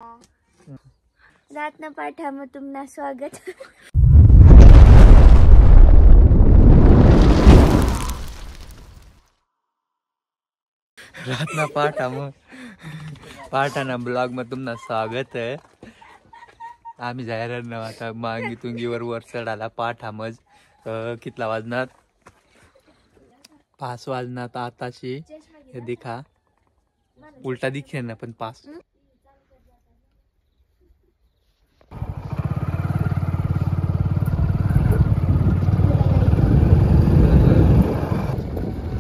रातना पाठामा तुमना स्वागत। रातना पाठाना ब्लॉग मध्ये तुमना स्वागत आहे। आम्ही जायला ना आता मांगी तुंगीवर वर चढायला पाठामज कितला वाजनात 5 वाजनात आताशी हे दिखा उलटा दिखे ना पण 5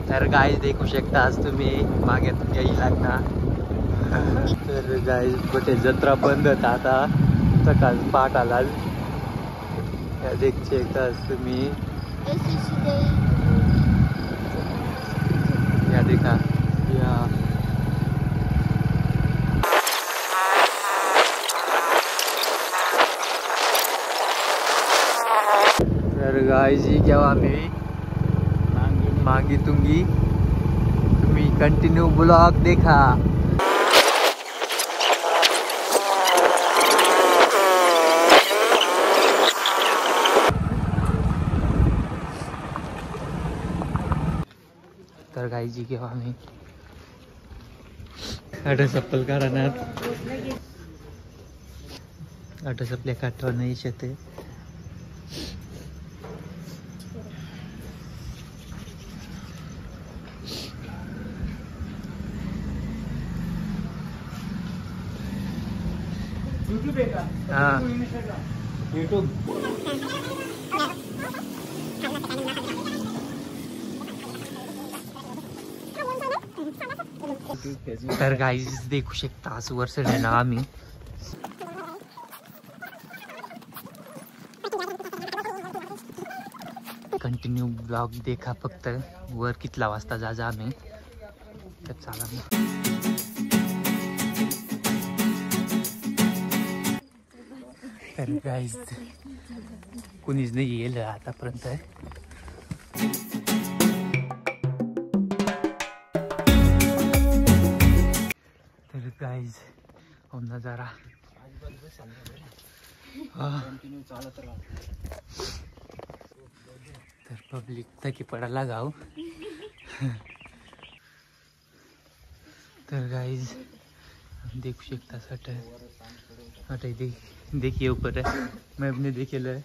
तर गाइस देखू शकता आज तुम्ही मागे तुमच्या ना तर गाइस कुठे जत्रा बंद होता आता सकाळ पहाट आला देख शकता तुम्ही या देखा या तर गाइस जी क्या आम्ही मांगी तुंगी तुम्ही कंटिन्यू ब्लॉग देखा। तर गाइस जी केव्हा आम्ही सप्पल काढणार सपल्या काठवा नाही शेते यूट्यूब तर गाइस देखू शकता आज वर चढायला आम्ही कंटिन्यू ब्लॉग देखा फक्त वर कितला वाजता जा आम्ही तर चला मग। तर गाइस कुणीच नाही येईल आतापर्यंत तर गाइस नजारा तर पब्लिक थकी पडायला गाव तर गाइस देखू शकता सट हटे देखिए ऊपर है मैं अपने देखे ले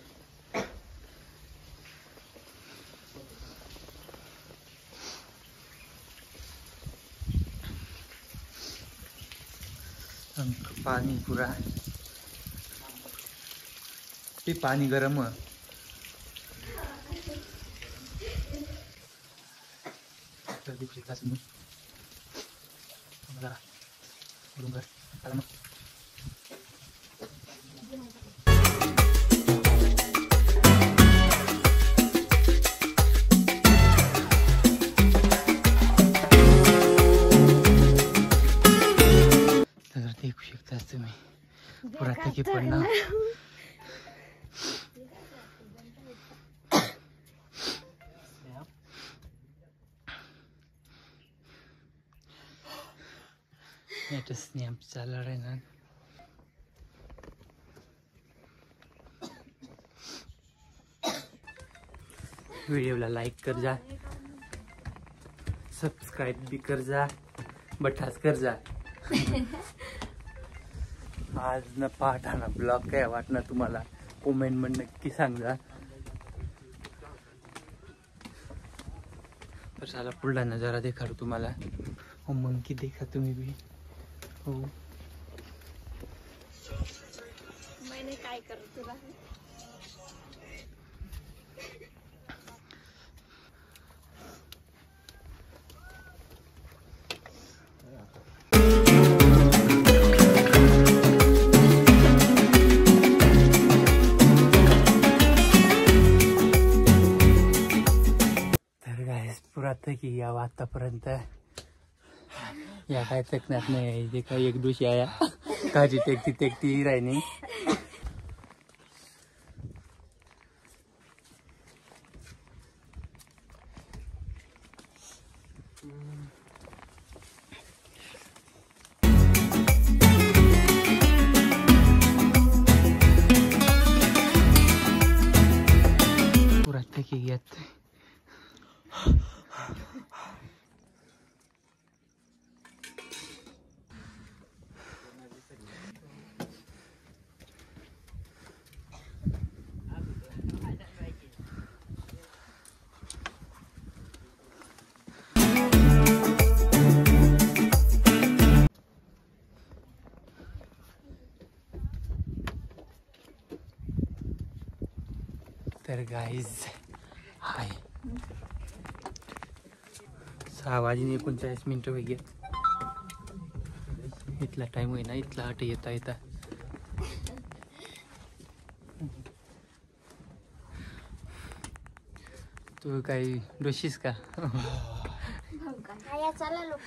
पानी पूरा ये पानी गर्म है तो देखिए कसम जरा डूंगर आराम देखू शकता तुम्ही पुरा थकी पडणार स्नॅप चालू आहे ना व्हिडिओला लाईक कर जा सबस्क्राईब भी कर जा बठास कर जा। आज न पाठाना ब्लॉग काय वाटणार तुम्हाला कमेंट मध्ये नक्की सांगा। तर चला पुढला नजारा देखाडू तुम्हाला हो मंकी देखा तुम्ही भी हो मैंने काय करू तुला की या आतापर्यंत या काय चकण्यात नाही जे काही एक दिवशी आया काजी टेकती राहिनी तर गाईज हाय 6:39 वगैरे इथला टाइम होईना इथला आठ येता येता तू काही डोशीस का चला लोक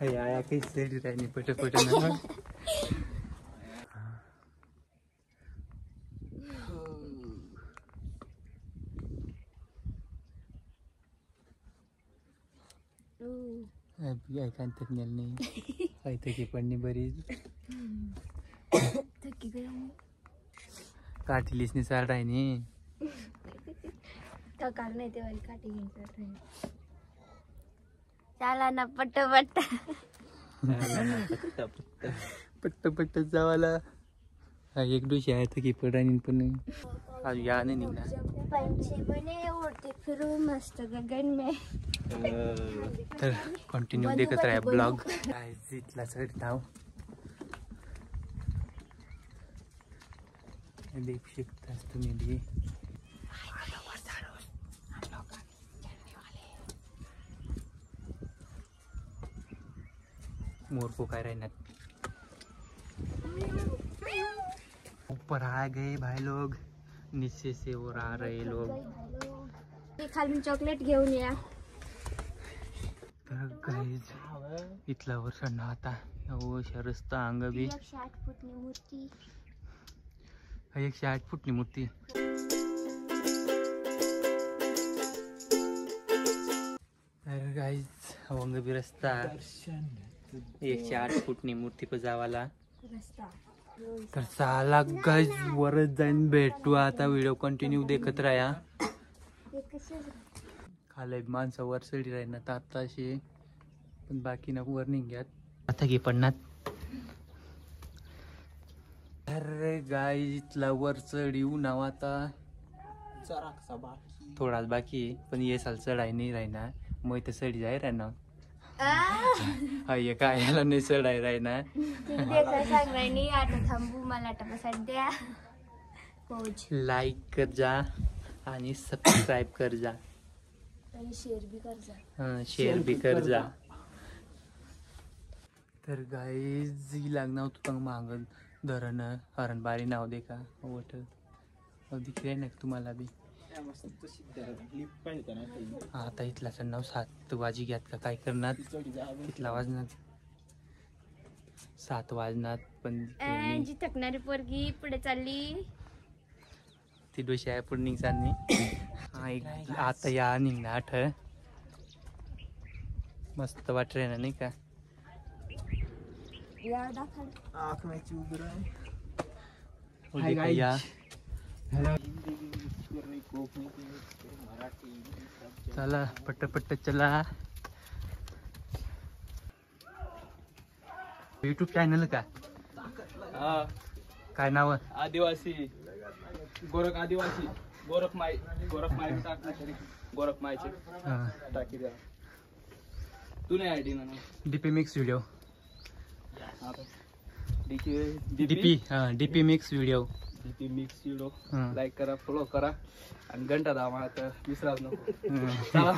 आया काही सरी राहिली पट ना ऐकांत नाही काही थकी पडणी बरीच काठीलीस नि सार राहिनी तकार नाही तेव्हा काठी घ्यायचं त्याला ना पट्ट पट्ट पट्ट पट्ट जावाला एक डोशी आहे थकी पडानी पण आज या नाही निघणार पंछी बने उड़ते फिरू मस्त गगन में तर कंटिन्यू देखत राहा ब्लॉग इथला चढ नाव देख शकतास तुम्ही बी मोर को काय रहना ऊपर आ गए भाई लोग नीचे से और आ रहे लोग खाली चॉकलेट घेऊन या तर गाईज इथला वर्ष आता रस्ता अंग बी 108 फुटनी मूर्ती 108 फुटनी मूर्ती तर गाईज अंग बी रस्ता 108 फुटनी मूर्ती पर जावाला रस्ता तर चला गाईज वरच जाईन भेटू आता व्हिडिओ कंटिन्यू देखत राहा खाली माणसं वर चढी राहीना तर आता अशी पण बाकी ना वर निघ्यात आता घे पडणार अरे गाय इथला वर चढ येऊ नाव आता थोडाच बाकी पण ये साल चढाय नाही राहिना मग तर चढी जाय राहिना काय याला नाही चढाय राहिना सांग राहिनी आता थांबू मला आता सध्या लाईक कर जा आणि सबस्क्राईब कर जा आणि शेअर बी कर जा शेअर बी कर जा तर गाईज लागणार होतं पण मागं धरण हरण बारी नाव दे का वट दिख ना तुम्हाला बी आता इथला नाव 7 वाजी घ्यात का काय करणार इथला वाजणार 7 वाजणार पण जी थकणारी पोरगी पुढे चालली ती डोशी आहे पुढे निघणार आता या निघणार 8 मस्त वाट ना नाही का या चला पट्ट चला यूट्यूब चॅनल का काय नाव आदिवासी गोरख माय टाकी द्या तू नाही आयडी ना DP mix video DP mix video like करा फॉलो करा आणि घंटा दावा आता विसराच नको चला